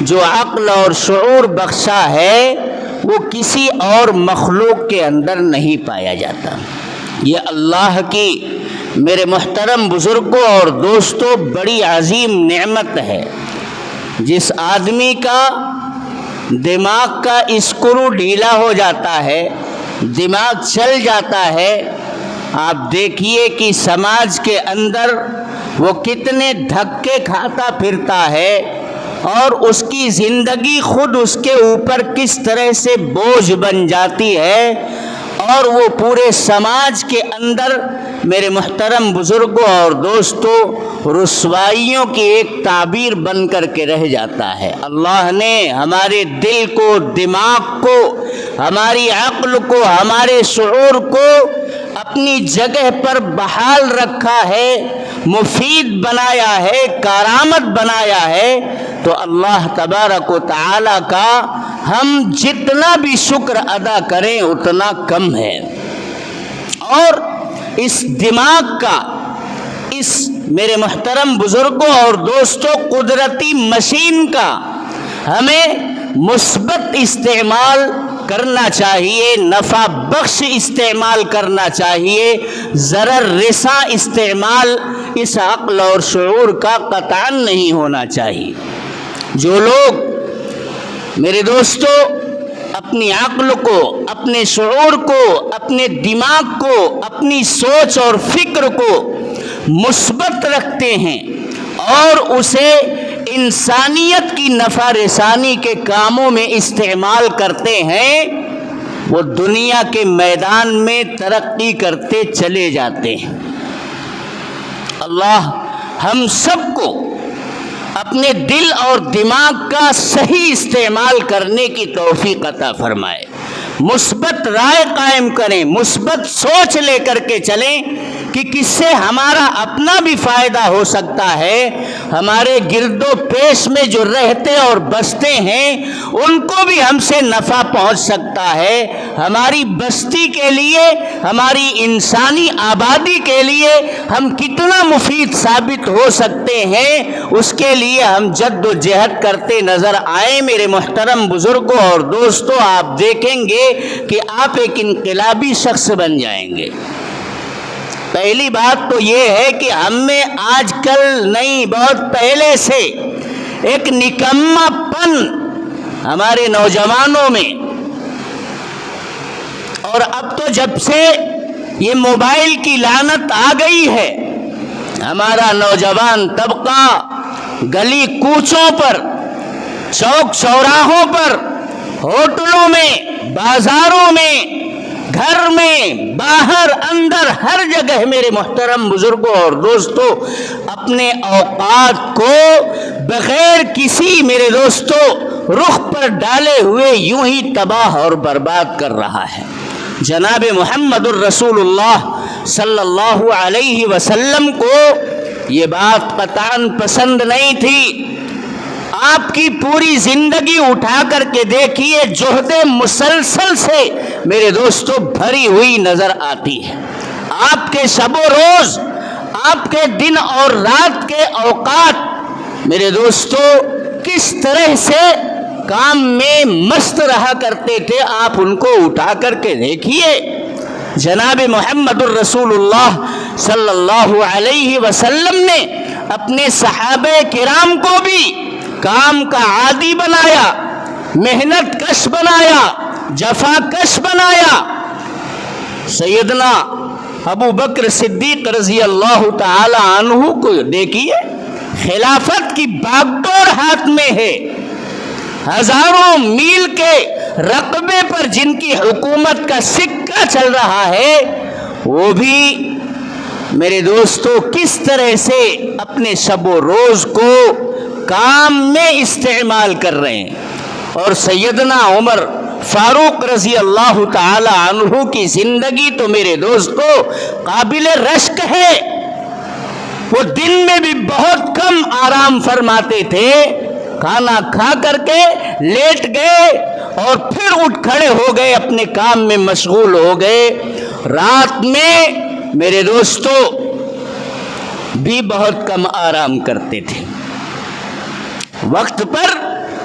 جو عقل اور شعور بخشا ہے وہ کسی اور مخلوق کے اندر نہیں پایا جاتا۔ یہ اللہ کی میرے محترم بزرگوں اور دوستوں بڑی عظیم نعمت ہے۔ جس آدمی کا دماغ کا اسکرو ڈھیلا ہو جاتا ہے، دماغ چل جاتا ہے، آپ دیکھیے کہ سماج کے اندر وہ کتنے دھکے کھاتا پھرتا ہے اور اس کی زندگی خود اس کے اوپر کس طرح سے بوجھ بن جاتی ہے، اور وہ پورے سماج کے اندر میرے محترم بزرگوں اور دوستوں رسوائیوں کی ایک تعبیر بن کر کے رہ جاتا ہے۔ اللہ نے ہمارے دل کو، دماغ کو، ہماری عقل کو، ہمارے شعور کو اپنی جگہ پر بحال رکھا ہے، مفید بنایا ہے، کارآمد بنایا ہے، تو اللہ تبارک و تعالی کا ہم جتنا بھی شکر ادا کریں اتنا کم ہے۔ اور اس دماغ کا، اس میرے محترم بزرگوں اور دوستوں قدرتی مشین کا ہمیں مثبت استعمال کرنا چاہیے، نفع بخش استعمال کرنا چاہیے، ضرر رساں استعمال اس عقل اور شعور کا قطعاً نہیں ہونا چاہیے۔ جو لوگ میرے دوستوں اپنی عقل کو، اپنے شعور کو، اپنے دماغ کو، اپنی سوچ اور فکر کو مثبت رکھتے ہیں اور اسے انسانیت کی نفع رسانی کے کاموں میں استعمال کرتے ہیں، وہ دنیا کے میدان میں ترقی کرتے چلے جاتے ہیں۔ اللہ ہم سب کو اپنے دل اور دماغ کا صحیح استعمال کرنے کی توفیق عطا فرمائے، مثبت رائے قائم کریں، مثبت سوچ لے کر کے چلیں کہ کس سے ہمارا اپنا بھی فائدہ ہو سکتا ہے، ہمارے گرد و پیش میں جو رہتے اور بستے ہیں ان کو بھی ہم سے نفع پہنچ سکتا ہے، ہماری بستی کے لیے، ہماری انسانی آبادی کے لیے ہم کتنا مفید ثابت ہو سکتے ہیں، اس کے لیے ہم جد و جہد کرتے نظر آئے۔ میرے محترم بزرگوں اور دوستوں، آپ دیکھیں گے کہ آپ ایک انقلابی شخص بن جائیں گے۔ پہلی بات تو یہ ہے کہ ہم میں آج کل نہیں، بہت پہلے سے ایک نکما پن ہمارے نوجوانوں میں، اور اب تو جب سے یہ موبائل کی لعنت آ گئی ہے، ہمارا نوجوان طبقہ گلی کوچوں پر، چوک چوراہوں پر، ہوٹلوں میں، بازاروں میں، گھر میں، باہر، اندر، ہر جگہ میرے محترم بزرگوں اور دوستوں اپنے اوقات کو بغیر کسی میرے دوستوں رخ پر ڈالے ہوئے یوں ہی تباہ اور برباد کر رہا ہے۔ جناب محمد الرسول اللہ صلی اللہ علیہ وسلم کو یہ بات قطعاً پسند نہیں تھی۔ آپ کی پوری زندگی اٹھا کر کے دیکھیے، جہد مسلسل سے میرے دوستوں بھری ہوئی نظر آتی ہے۔ آپ کے شب و روز، آپ کے دن اور رات کے اوقات میرے دوستوں کس طرح سے کام میں مست رہا کرتے تھے، آپ ان کو اٹھا کر کے دیکھیے۔ جناب محمد الرسول اللہ صلی اللہ علیہ وسلم نے اپنے صحابہ کرام کو بھی کام کا عادی بنایا، محنت کش بنایا، جفا کش بنایا۔ سیدنا ابو بکر صدیق رضی اللہ تعالی عنہ کو دیکھیے، خلافت کی باگڈور ہاتھ میں ہے، ہزاروں میل کے رقبے پر جن کی حکومت کا سکہ چل رہا ہے، وہ بھی میرے دوستوں کس طرح سے اپنے شب و روز کو کام میں استعمال کر رہے ہیں۔ اور سیدنا عمر فاروق رضی اللہ تعالی عنہ کی زندگی تو میرے دوستو قابل رشک ہے۔ وہ دن میں بھی بہت کم آرام فرماتے تھے، کھانا کھا کر کے لیٹ گئے اور پھر اٹھ کھڑے ہو گئے، اپنے کام میں مشغول ہو گئے۔ رات میں میرے دوستو بھی بہت کم آرام کرتے تھے، وقت پر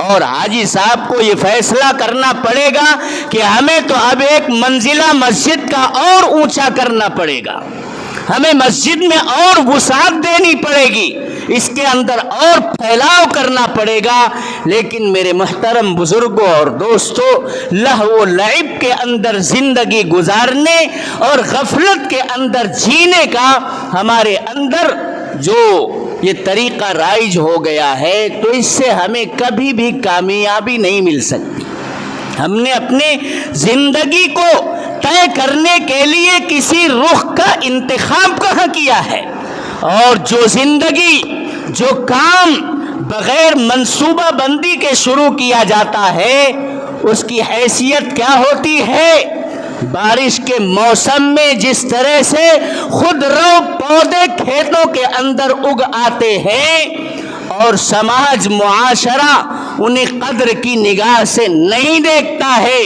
اور حاجی صاحب کو یہ فیصلہ کرنا پڑے گا کہ ہمیں تو اب ایک منزلہ مسجد کا اور اونچا کرنا پڑے گا، ہمیں مسجد میں اور وسعت دینی پڑے گی، اس کے اندر اور پھیلاؤ کرنا پڑے گا۔ لیکن میرے محترم بزرگوں اور دوستوں، لہو و لعب کے اندر زندگی گزارنے اور غفلت کے اندر جینے کا ہمارے اندر جو یہ طریقہ رائج ہو گیا ہے، تو اس سے ہمیں کبھی بھی کامیابی نہیں مل سکتی۔ ہم نے اپنے زندگی کو طے کرنے کے لیے کسی رخ کا انتخاب کہاں کیا ہے؟ اور جو زندگی، جو کام بغیر منصوبہ بندی کے شروع کیا جاتا ہے، اس کی حیثیت کیا ہوتی ہے؟ بارش کے موسم میں جس طرح سے خودرو پودے کھیتوں کے اندر اگ آتے ہیں اور سماج معاشرہ انہیں قدر کی نگاہ سے نہیں دیکھتا ہے،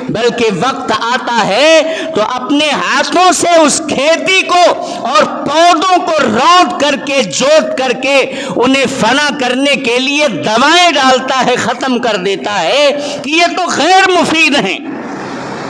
بلکہ وقت آتا ہے تو اپنے ہاتھوں سے اس کھیتی کو اور پودوں کو رود کر کے، جوت کر کے انہیں فنا کرنے کے لیے دوائیں ڈالتا ہے، ختم کر دیتا ہے کہ یہ تو غیر مفید ہیں،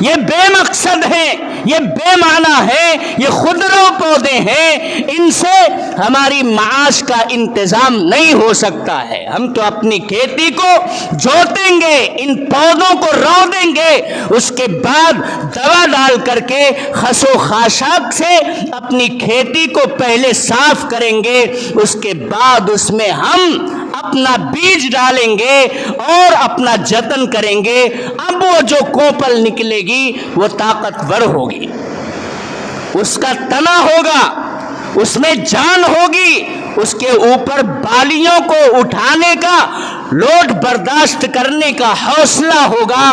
یہ بے مقصد ہیں، یہ بے معنی ہیں، یہ خودرو پودے ہیں، ان سے ہماری معاش کا انتظام نہیں ہو سکتا ہے۔ ہم تو اپنی کھیتی کو جوتیں گے، ان پودوں کو رودیں گے، اس کے بعد دوا ڈال کر کے خس و خاشاک سے اپنی کھیتی کو پہلے صاف کریں گے، اس کے بعد اس میں ہم اپنا بیج ڈالیں گے اور اپنا جتن کریں گے۔ اب وہ جو کوپل نکلے گی وہ طاقتور ہوگی، اس کا تنا ہوگا، اس میں جان ہوگی، اس کے اوپر بالیوں کو اٹھانے کا، لوڈ برداشت کرنے کا حوصلہ ہوگا۔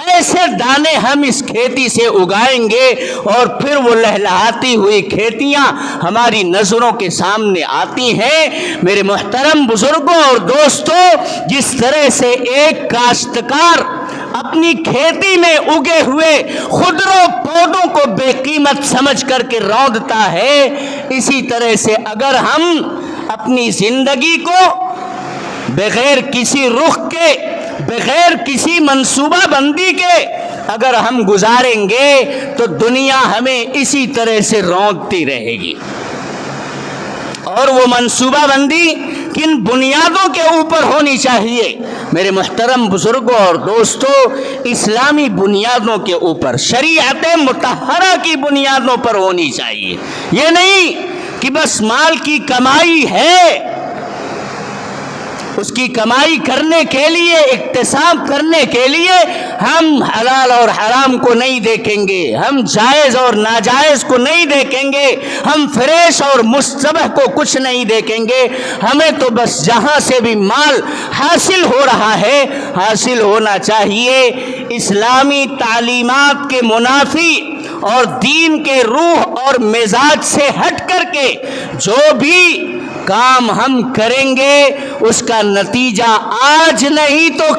ایسے دانے ہم اس کھیتی سے اگائیں گے اور پھر وہ لہلہاتی ہوئی کھیتیاں ہماری نظروں کے سامنے آتی ہیں۔ میرے محترم بزرگوں اور دوستوں، جس طرح سے ایک کاشتکار اپنی کھیتی میں اگے ہوئے خودرو پودوں کو بے قیمت سمجھ کر کے رودتا ہے، اسی طرح سے اگر ہم اپنی زندگی کو بغیر کسی رخ کے، بغیر کسی منصوبہ بندی کے اگر ہم گزاریں گے تو دنیا ہمیں اسی طرح سے رونقتی رہے گی۔ اور وہ منصوبہ بندی کن بنیادوں کے اوپر ہونی چاہیے؟ میرے محترم بزرگوں اور دوستوں، اسلامی بنیادوں کے اوپر، شریعت مطہرہ کی بنیادوں پر ہونی چاہیے۔ یہ نہیں کہ بس مال کی کمائی ہے، اس کی کمائی کرنے کے لیے، اکتساب کرنے کے لیے ہم حلال اور حرام کو نہیں دیکھیں گے، ہم جائز اور ناجائز کو نہیں دیکھیں گے، ہم فریش اور مستبح کو کچھ نہیں دیکھیں گے۔ ہمیں تو بس جہاں سے بھی مال حاصل ہو رہا ہے، حاصل ہونا چاہیے اسلامی تعلیمات کے منافی اور دین کے روح اور مزاج سے ہٹ کر کے جو بھی کام ہم کریں گے اس کا نتیجہ آج نہیں تو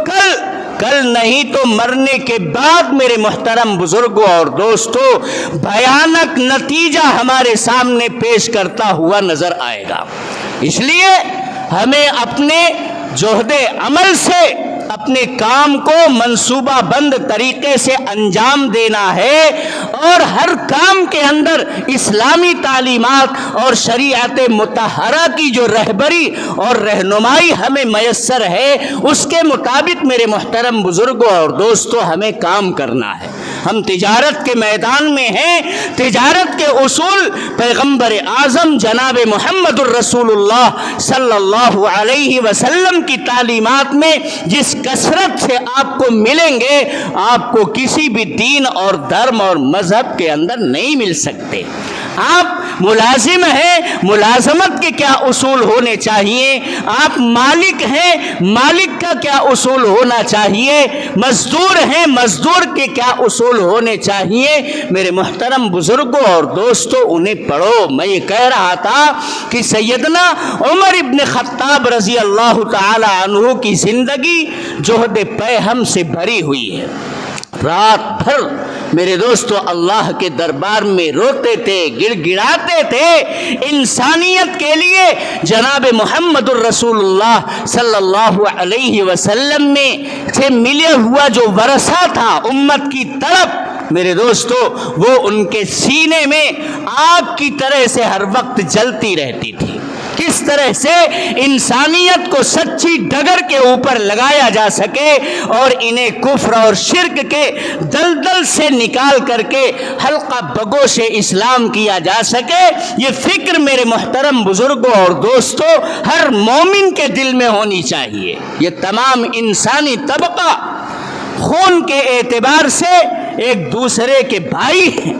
کل نہیں تو مرنے کے بعد میرے محترم بزرگوں اور دوستوں بھیانک نتیجہ ہمارے سامنے پیش کرتا ہوا نظر آئے گا۔ اس لیے ہمیں اپنے جہد عمل سے اپنے کام کو منصوبہ بند طریقے سے انجام دینا ہے، اور ہر کام کے اندر اسلامی تعلیمات اور شریعت مطہرہ کی جو رہبری اور رہنمائی ہمیں میسر ہے اس کے مطابق میرے محترم بزرگوں اور دوستوں ہمیں کام کرنا ہے۔ ہم تجارت کے میدان میں ہیں، تجارت کے اصول پیغمبر اعظم جناب محمد الرسول اللہ صلی اللہ علیہ وسلم کی تعلیمات میں جس کثرت سے آپ کو ملیں گے، آپ کو کسی بھی دین اور دھرم اور مذہب کے اندر نہیں مل سکتے۔ آپ ملازم ہیں، ملازمت کے کیا اصول ہونے چاہیے؟ آپ مالک ہیں، مالک کا کیا اصول ہونا چاہیے؟ مزدور ہیں، مزدور کے کیا اصول ہونے چاہیے؟ میرے محترم بزرگوں اور دوستوں انہیں پڑھو۔ میں یہ کہہ رہا تھا کہ سیدنا عمر ابن خطاب رضی اللہ تعالی عنہ کی زندگی جہد پیہم سے بھری ہوئی ہے۔ رات بھر میرے دوستو اللہ کے دربار میں روتے تھے، گڑ گڑاتے تھے، انسانیت کے لیے جناب محمد الرسول اللہ صلی اللہ علیہ وسلم میں سے ملے ہوا جو ورثہ تھا امت کی طرف، میرے دوستو وہ ان کے سینے میں آگ کی طرح سے ہر وقت جلتی رہتی تھی۔ کس طرح سے انسانیت کو سچی ڈگر کے اوپر لگایا جا سکے اور انہیں کفر اور شرک کے دلدل سے نکال کر کے حلقہ بگوش اسلام کیا جا سکے، یہ فکر میرے محترم بزرگوں اور دوستوں ہر مومن کے دل میں ہونی چاہیے۔ یہ تمام انسانی طبقہ خون کے اعتبار سے ایک دوسرے کے بھائی ہیں،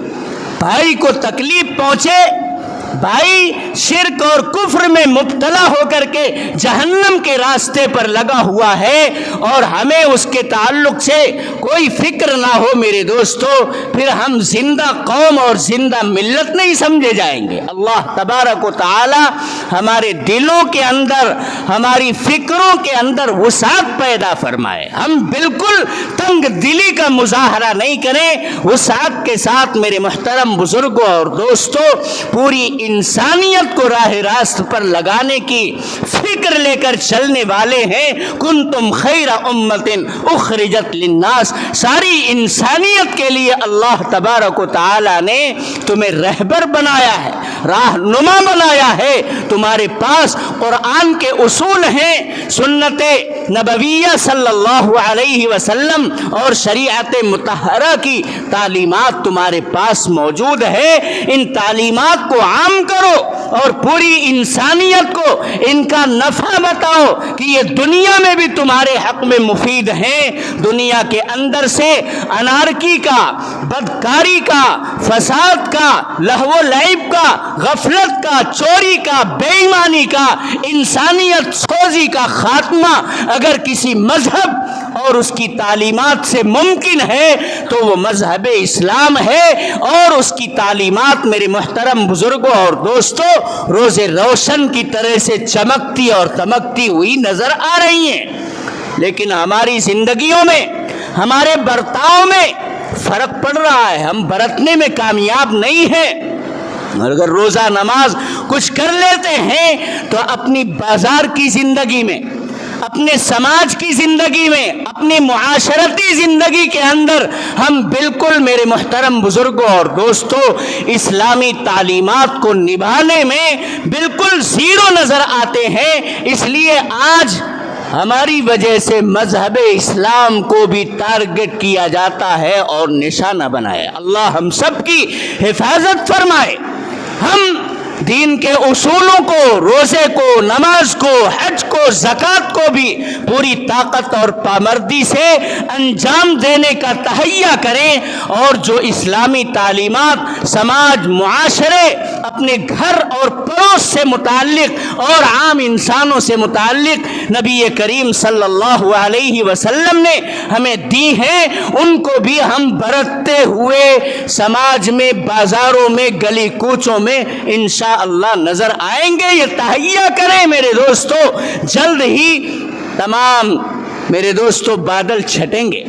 بھائی کو تکلیف پہنچے، بھائی شرک اور کفر میں مبتلا ہو کر کے جہنم کے راستے پر لگا ہوا ہے اور ہمیں اس کے تعلق سے کوئی فکر نہ ہو، میرے دوستو پھر ہم زندہ قوم اور زندہ ملت نہیں سمجھے جائیں گے۔ اللہ تبارک و تعالی ہمارے دلوں کے اندر، ہماری فکروں کے اندر وسعت پیدا فرمائے، ہم بالکل تنگ دلی کا مظاہرہ نہیں کریں، وسعت کے ساتھ میرے محترم بزرگوں اور دوستو پوری انسانیت کو راہ راست پر لگانے کی فکر لے کر چلنے والے ہیں۔ کنتم خیر امت اخرجت للناس، ساری انسانیت کے لیے اللہ تبارک و تعالی نے تمہیں رہبر بنایا ہے، راہنما بنایا ہے، تمہارے پاس قرآن کے اصول ہیں، سنت نبویہ صلی اللہ علیہ وسلم اور شریعت مطہرہ کی تعلیمات تمہارے پاس موجود ہے، ان تعلیمات کو عام کرو اور پوری انسانیت کو ان کا نفع بتاؤ کہ یہ دنیا میں بھی تمہارے حق میں مفید ہیں، دنیا کے اندر سے انارکی کا، بدکاری کا، فساد کا، لہو و لعب کا، غفلت کا، چوری کا، بے ایمانی کا، انسانیت سوزی کا خاتمہ اگر کسی مذہب اور اس کی تعلیمات سے ممکن ہے تو وہ مذہب اسلام ہے، اور اس کی تعلیمات میرے محترم بزرگوں اور دوستوں روز روشن کی طرح سے چمکتی اور دمکتی ہوئی نظر آ رہی ہیں، لیکن ہماری زندگیوں میں، ہمارے برتاؤ میں فرق پڑ رہا ہے، ہم برتنے میں کامیاب نہیں ہیں۔ اور اگر روزہ نماز کچھ کر لیتے ہیں تو اپنی بازار کی زندگی میں، اپنے سماج کی زندگی میں، اپنی معاشرتی زندگی کے اندر ہم بالکل میرے محترم بزرگوں اور دوستوں اسلامی تعلیمات کو نبھانے میں بالکل زیرو نظر آتے ہیں۔ اس لیے آج ہماری وجہ سے مذہب اسلام کو بھی ٹارگٹ کیا جاتا ہے اور نشانہ بنایا۔ اللہ ہم سب کی حفاظت فرمائے۔ ہم دین کے اصولوں کو، روزے کو، نماز کو، حج کو، زکوٰۃ کو بھی پوری طاقت اور پامردی سے انجام دینے کا تہیہ کریں، اور جو اسلامی تعلیمات سماج، معاشرے، اپنے گھر اور پڑوس سے متعلق اور عام انسانوں سے متعلق نبی کریم صلی اللہ علیہ وسلم نے ہمیں دی ہیں، ان کو بھی ہم برتتے ہوئے سماج میں، بازاروں میں، گلی کوچوں میں انشاءاللہ نظر آئیں گے۔ یہ تہیہ کریں میرے دوستو، جلد ہی تمام میرے دوستو بادل چھٹیں گے۔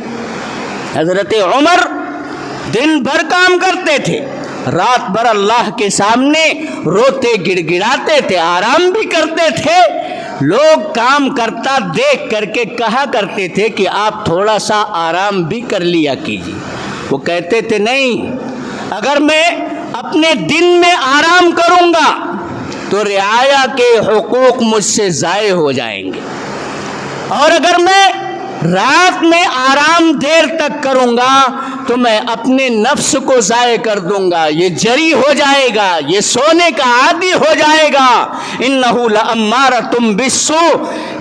حضرت عمر دن بھر کام کرتے تھے، رات بھر اللہ کے سامنے روتے گڑ گڑاتے تھے، آرام بھی کرتے تھے۔ لوگ کام کرتا دیکھ کر کے کہا کرتے تھے کہ آپ تھوڑا سا آرام بھی کر لیا کیجیے۔ وہ کہتے تھے نہیں، اگر میں اپنے دن میں آرام کروں گا تو رعایا کے حقوق مجھ سے ضائع ہو جائیں گے، اور اگر میں رات میں آرام دیر تک کروں گا تو میں اپنے نفس کو ضائع کر دوں گا، یہ جری ہو جائے گا، یہ سونے کا عادی ہو جائے گا۔ انہ لامارۃ بالسوء،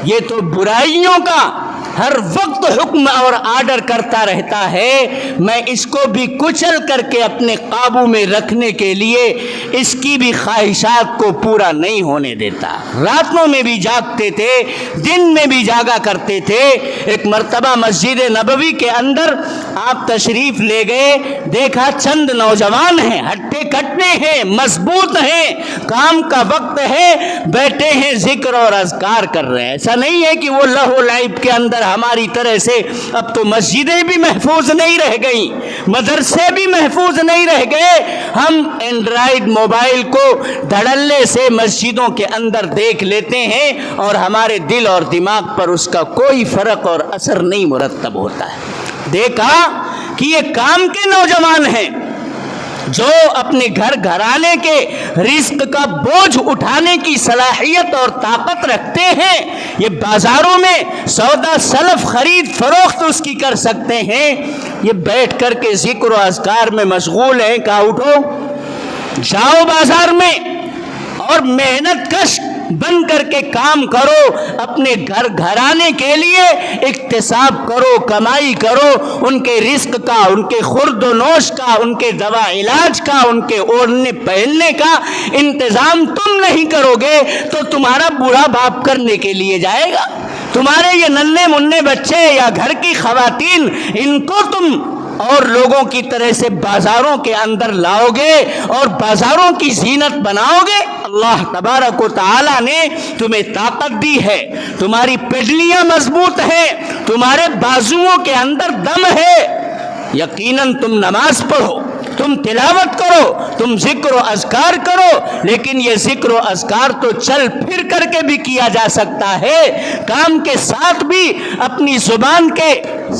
یہ تو برائیوں کا ہر وقت حکم اور آرڈر کرتا رہتا ہے، میں اس کو بھی کچل کر کے اپنے قابو میں رکھنے کے لیے اس کی بھی خواہشات کو پورا نہیں ہونے دیتا۔ راتوں میں بھی جاگتے تھے، دن میں بھی جاگا کرتے تھے۔ ایک مرتبہ مسجد نبوی کے اندر آپ تشریف لے گئے، دیکھا چند نوجوان ہیں، ہٹے کٹے ہیں، مضبوط ہیں، کام کا وقت ہے، بیٹھے ہیں، ذکر اور اذکار کر رہے ہیں۔ ایسا نہیں ہے کہ وہ لہو لعب کے اندر ہماری طرح سے اب تو مسجدیں بھی محفوظ نہیں رہ گئیں, مدرسے بھی محفوظ نہیں رہ گئے. ہم اینڈرائیڈ موبائل کو دھڑلے سے مسجدوں کے اندر دیکھ لیتے ہیں اور ہمارے دل اور دماغ پر اس کا کوئی فرق اور اثر نہیں مرتب ہوتا ہے. دیکھا کہ یہ کام کے نوجوان ہیں جو اپنے گھر گھرانے کے رزق کا بوجھ اٹھانے کی صلاحیت اور طاقت رکھتے ہیں. یہ بازاروں میں سودا سلف خرید فروخت اس کی کر سکتے ہیں, یہ بیٹھ کر کے ذکر و اذکار میں مشغول ہیں. کہا اٹھو جاؤ بازار میں اور محنت کش بن کر کے کام کرو, اپنے گھر گھرانے کے لیے اکتساب کرو, کمائی کرو. ان کے رزق کا, ان کے خورد و نوش کا, ان کے دوا علاج کا, ان کے اوڑھنے پہننے کا انتظام تم نہیں کرو گے تو تمہارا بوڑھا باپ کرنے کے لیے جائے گا. تمہارے یہ ننھے منھے بچے یا گھر کی خواتین, ان کو تم اور لوگوں کی طرح سے بازاروں کے اندر لاؤ گے اور بازاروں کی زینت بناؤ گے. اللہ تبارک و تعالی نے تمہیں طاقت دی ہے, تمہاری پڈلیاں مضبوط ہیں, تمہارے بازوؤں کے اندر دم ہے. یقیناً تم نماز پڑھو, تم تلاوت کرو, تم ذکر و اذکار کرو, لیکن یہ ذکر و اذکار تو چل پھر کر کے بھی کیا جا سکتا ہے, کام کے ساتھ بھی. اپنی زبان کے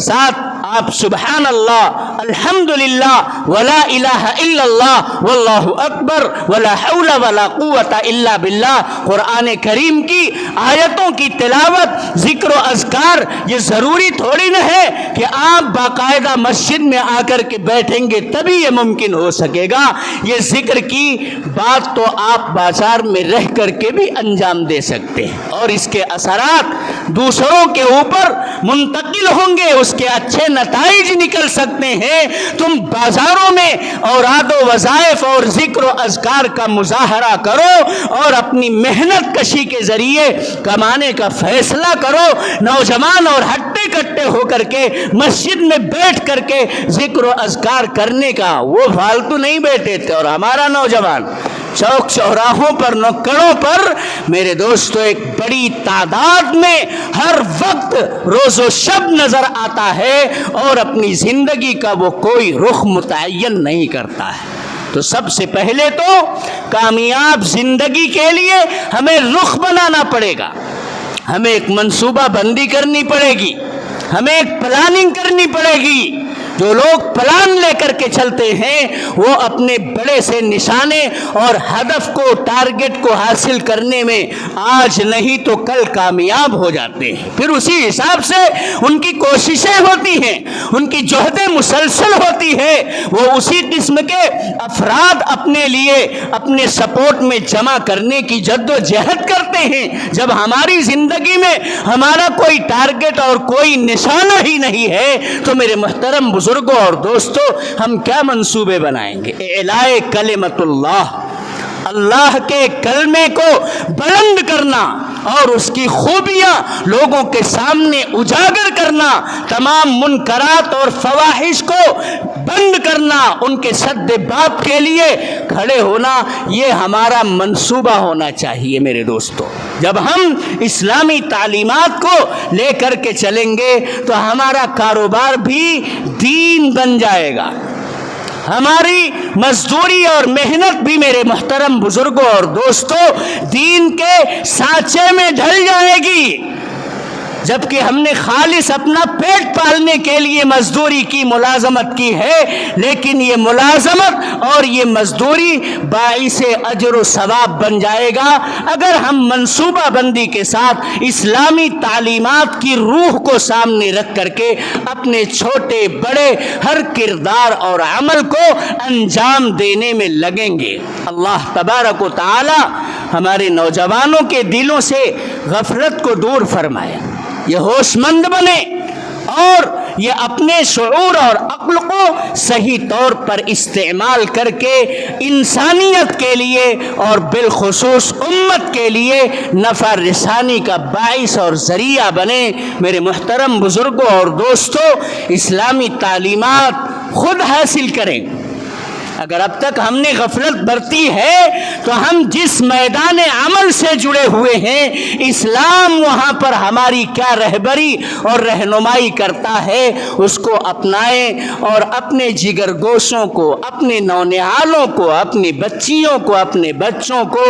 ساتھ آپ سبحان اللہ, الحمدللہ, ولا الہ الا اللہ, واللہ اکبر, ولا حول ولا قوت الا باللہ. قرآن کریم کی آیتوں کی تلاوت, ذکر و اذکار, یہ ضروری تھوڑی نہ ہے کہ آپ باقاعدہ مسجد میں آ کر کے بیٹھیں گے تبھی یہ ممکن ہو سکے گا. یہ ذکر کی بات تو آپ بازار میں رہ کر کے بھی انجام دے سکتے ہیں اور اس کے اثرات دوسروں کے اوپر منتقل ہوں گے, اس کے اچھے نتائج نکل سکتے ہیں. تم بازاروں میں اوراد و وظائف اور ذکر و اذکار کا مظاہرہ کرو اور اپنی محنت کشی کے ذریعے کمانے کا فیصلہ کرو. نوجوان اور ہٹے کٹے ہو کر کے مسجد میں بیٹھ کر کے ذکر و اذکار کرنے کا وہ فالتو نہیں بیٹھے تھے. اور ہمارا نوجوان چوک چوراہوں پر, نکڑوں پر میرے دوستو ایک بڑی تعداد میں ہر وقت روز و شب نظر آتا ہے اور اپنی زندگی کا وہ کوئی رخ متعین نہیں کرتا ہے. تو سب سے پہلے تو کامیاب زندگی کے لیے ہمیں رخ بنانا پڑے گا, ہمیں ایک منصوبہ بندی کرنی پڑے گی, ہمیں ایک پلاننگ کرنی پڑے گی. جو لوگ پلان لے کر کے چلتے ہیں وہ اپنے بڑے سے نشانے اور ہدف کو, ٹارگٹ کو حاصل کرنے میں آج نہیں تو کل کامیاب ہو جاتے ہیں. پھر اسی حساب سے ان کی کوششیں ہوتی ہیں, ان کی جہد مسلسل ہوتی ہے. وہ اسی قسم کے افراد اپنے لیے اپنے سپورٹ میں جمع کرنے کی جد و جہد کرتے ہیں. جب ہماری زندگی میں ہمارا کوئی ٹارگٹ اور کوئی نشانہ ہی نہیں ہے تو میرے محترم بزرگوں اور دوستو ہم کیا منصوبے بنائیں گے؟ اعلاء کلمت اللہ, اللہ کے کلمے کو بلند کرنا اور اس کی خوبیاں لوگوں کے سامنے اجاگر کرنا, تمام منکرات اور فواحش کو بند کرنا, ان کے سد باب کے لیے کھڑے ہونا, یہ ہمارا منصوبہ ہونا چاہیے میرے دوستو. جب ہم اسلامی تعلیمات کو لے کر کے چلیں گے تو ہمارا کاروبار بھی دین بن جائے گا, ہماری مزدوری اور محنت بھی میرے محترم بزرگوں اور دوستو دین کے سانچے میں ڈھل جائے گی. جبکہ ہم نے خالص اپنا پیٹ پالنے کے لیے مزدوری کی, ملازمت کی ہے, لیکن یہ ملازمت اور یہ مزدوری باعث اجر و ثواب بن جائے گا اگر ہم منصوبہ بندی کے ساتھ اسلامی تعلیمات کی روح کو سامنے رکھ کر کے اپنے چھوٹے بڑے ہر کردار اور عمل کو انجام دینے میں لگیں گے. اللہ تبارک و تعالی ہمارے نوجوانوں کے دلوں سے غفلت کو دور فرمائے, یہ ہوش مند بنے اور یہ اپنے شعور اور عقل کو صحیح طور پر استعمال کر کے انسانیت کے لیے اور بالخصوص امت کے لیے نفع رسانی کا باعث اور ذریعہ بنے. میرے محترم بزرگوں اور دوستوں, اسلامی تعلیمات خود حاصل کریں, اگر اب تک ہم نے غفلت برتی ہے تو ہم جس میدان عمل سے جڑے ہوئے ہیں اسلام وہاں پر ہماری کیا رہبری اور رہنمائی کرتا ہے اس کو اپنائیں اور اپنے جگر گوشوں کو، اپنے نونہالوں کو، اپنی بچیوں کو، اپنے بچوں کو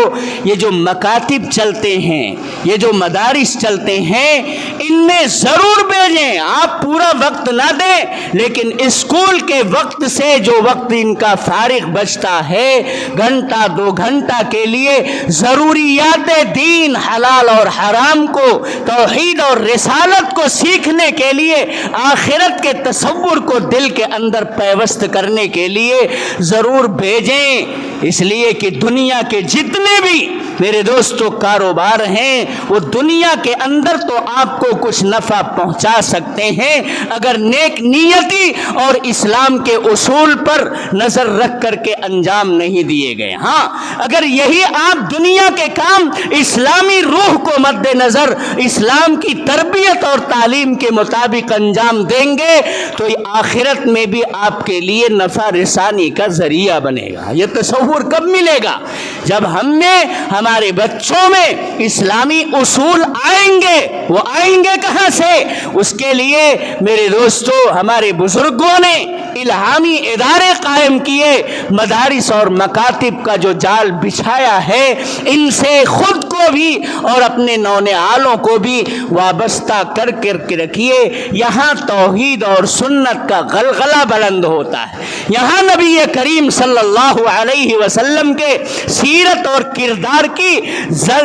یہ جو مکاتب چلتے ہیں، یہ جو مدارس چلتے ہیں ان میں ضرور بھیجیں۔ آپ پورا وقت نہ دیں لیکن اسکول کے وقت سے جو وقت ان کا فارغ بچتا ہے گھنٹہ 2 گھنٹہ کے لیے ضروریات دین، حلال اور حرام کو، توحید اور رسالت کو سیکھنے کے لیے، آخرت کے تصور کو دل کے اندر پیوست کرنے کے لیے ضرور بھیجیں، اس لیے کہ دنیا کے جتنے بھی میرے دوستو کاروبار ہیں وہ دنیا کے اندر تو آپ کو کچھ نفع پہنچا سکتے ہیں اگر نیک نیتی اور اسلام کے اصول پر نظر رکھ کر کے انجام نہیں دیے گئے۔ ہاں اگر یہی آپ دنیا کے کام اسلامی روح کو مد نظر اسلام کی تربیت اور تعلیم کے مطابق انجام دیں گے تو یہ آخرت میں بھی آپ کے لیے نفع رسانی کا ذریعہ بنے گا۔ یہ تصور کب ملے گا؟ جب ہم میں ہمارے بچوں میں اسلامی اصول آئیں گے۔ وہ آئیں گے کہاں سے؟ اس کے لیے میرے دوستو ہمارے بزرگوں نے الہامی ادارے قائم کیے، مدارس اور مکاتب کا جو جال بچھایا ہے ان سے خود کو بھی اور اپنے نونہالوں کو بھی وابستہ کر کے رکھیے۔ یہاں توحید اور سنت کا غلغلہ بلند ہوتا ہے، یہاں نبی کریم صلی اللہ علیہ وسلم کے سیرت اور کردار کی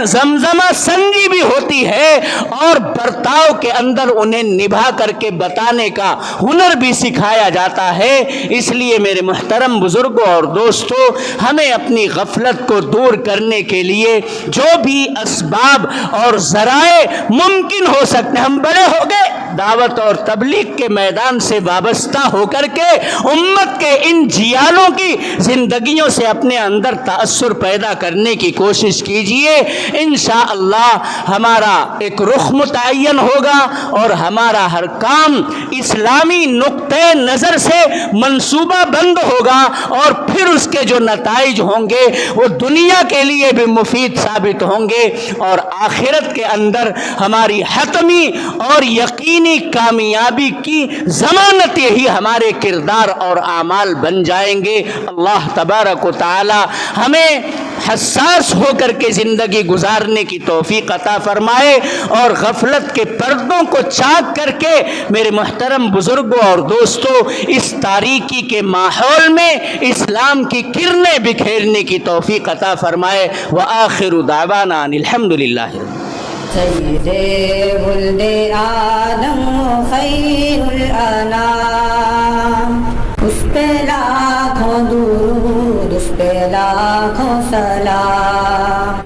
زمزمہ سنجی بھی ہوتی ہے اور برتاؤ کے اندر انہیں نبھا کر کے بتانے کا ہنر بھی سکھایا جاتا ہے۔ اس لیے میرے محترم بزرگوں اور دوستو ہمیں اپنی غفلت کو دور کرنے کے لیے جو بھی اسباب اور ذرائع ممکن ہو سکتے ہیں، ہم بڑے ہو گئے دعوت اور تبلیغ کے میدان سے وابستہ ہو کر کے امت کے ان جیالوں کی زندگیوں سے اپنے اندر تأثر پیدا کرنے کی کوشش کیجئے۔ انشاءاللہ ہمارا ایک رخ متعین ہوگا اور ہمارا ہر کام اسلامی نقطۂ نظر سے منصوبہ بند ہوگا اور پھر اس کے جو نتائج ہوں گے وہ دنیا کے لیے بھی مفید ثابت ہوں گے اور آخرت کے اندر ہماری حتمی اور یقینی کامیابی کی ضمانت یہی ہمارے کردار اور اعمال بن جائیں گے۔ اللہ تبارک و تعالی ہمیں حساس ہو کر کے زندگی گزارنے کی توفیق عطا فرمائے اور غفلت کے پردوں کو چاک کر کے میرے محترم بزرگوں اور دوستوں اس تاریکی کے ماحول میں اسلام کی کرنیں بکھیرنے کی توفیق عطا فرمائے۔ وآخر دعوانا ان الحمدللہ۔ سید ولد آدم خیر الانام، اس پہ لاکھوں درود، اس پہ لاکھوں سلام۔